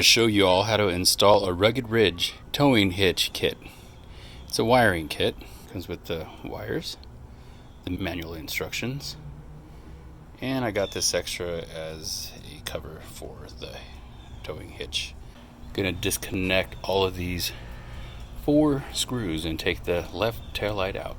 show you all how to install a Rugged Ridge towing hitch kit. It's a wiring kit. Comes with the wires, the manual instructions, and I got this extra as a cover for the towing hitch. Gonna disconnect all of these 4 screws and take the left tail light out.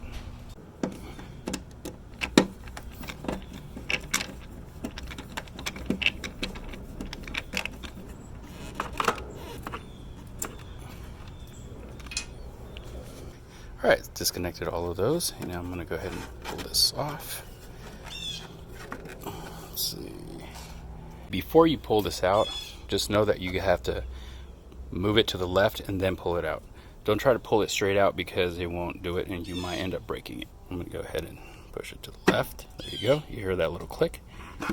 Alright, disconnected all of those, and now I'm going to go ahead and pull this off. Let's see. Before you pull this out, just know that you have to move it to the left and then pull it out. Don't try to pull it straight out because it won't do it and you might end up breaking it. I'm going to go ahead and push it to the left. There you go. You hear that little click,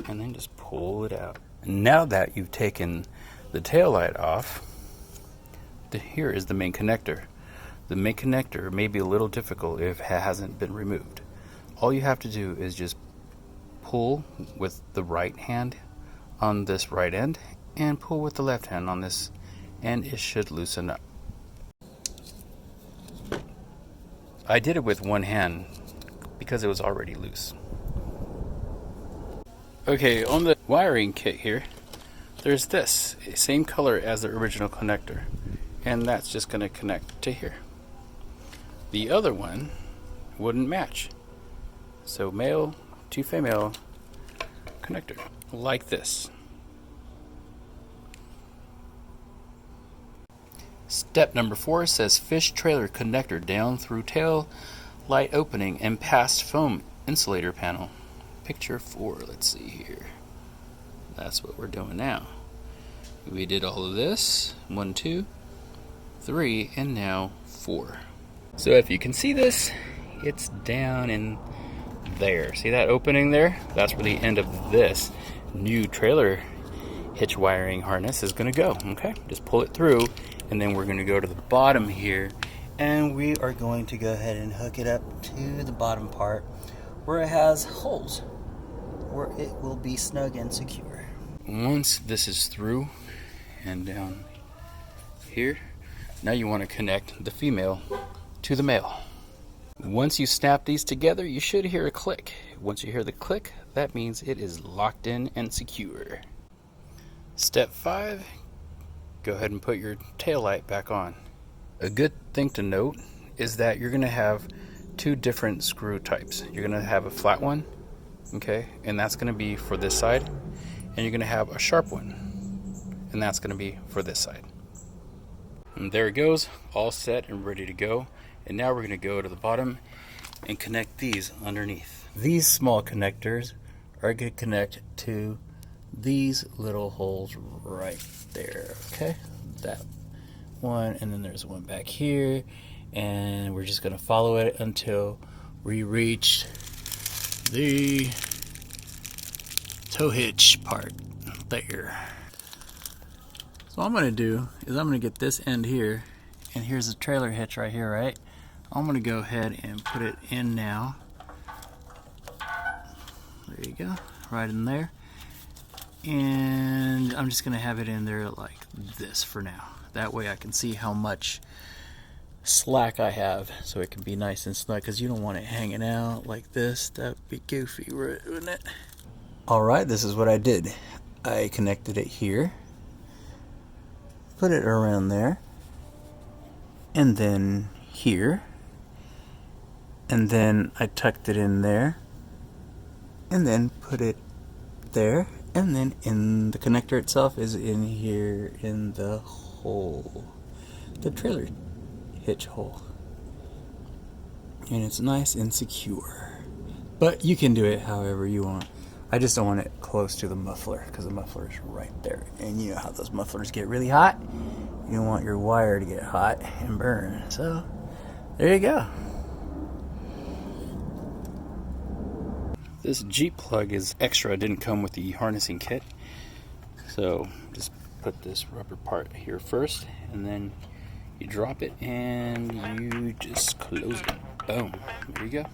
and then just pull it out. And now that you've taken the tail light off, here is the main connector. The main connector may be a little difficult if it hasn't been removed. All you have to do is just pull with the right hand on this right end and pull with the left hand on this, and it should loosen up. I did it with one hand because it was already loose. Okay, on the wiring kit here, there's this, same color as the original connector, and that's just going to connect to here. The other one wouldn't match. So male to female connector, like this. Step number 4 says fish trailer connector down through tail light opening and past foam insulator panel. Picture 4, let's see here. That's what we're doing now. We did all of this, 1, 2, 3, and now 4. So if you can see this, it's down in there. See that opening there? That's where the end of this new trailer hitch wiring harness is going to go. Okay, just pull it through, and then we're going to go to the bottom here, and we are going to go ahead and hook it up to the bottom part where it has holes, where it will be snug and secure. Once this is through and down here, now you want to connect the female to the male. Once you snap these together, you should hear a click. Once you hear the click, that means it is locked in and secure. Step 5, go ahead and put your tail light back on. A good thing to note is that you're going to have 2 different screw types. You're going to have a flat one, okay, and that's going to be for this side, and you're going to have a sharp one, and that's going to be for this side. And there it goes, all set and ready to go. And now we're going to go to the bottom and connect these underneath. These small connectors are going to connect to these little holes right there. Okay, that one, and then there's one back here, and we're just going to follow it until we reach the tow hitch part there. So what I'm going to do is I'm going to get this end here, and here's the trailer hitch right here, right? I'm going to go ahead and put it in now. There you go, right in there. And I'm just going to have it in there like this for now. That way I can see how much slack I have, so it can be nice and snug, because you don't want it hanging out like this. That would be goofy, wouldn't it? Alright, this is what I did. I connected it here, put it around there, and then here, and then I tucked it in there, and then put it there, and then in the connector itself is in here in the hole, the trailer hitch hole, and it's nice and secure. But you can do it however you want. I just don't want it close to the muffler, because the muffler is right there, and you know how those mufflers get really hot. You don't want your wire to get hot and burn. So there you go. This Jeep plug is extra. It didn't come with the harnessing kit. So just put this rubber part here first, and then you drop it and you just close it. Boom. There you go.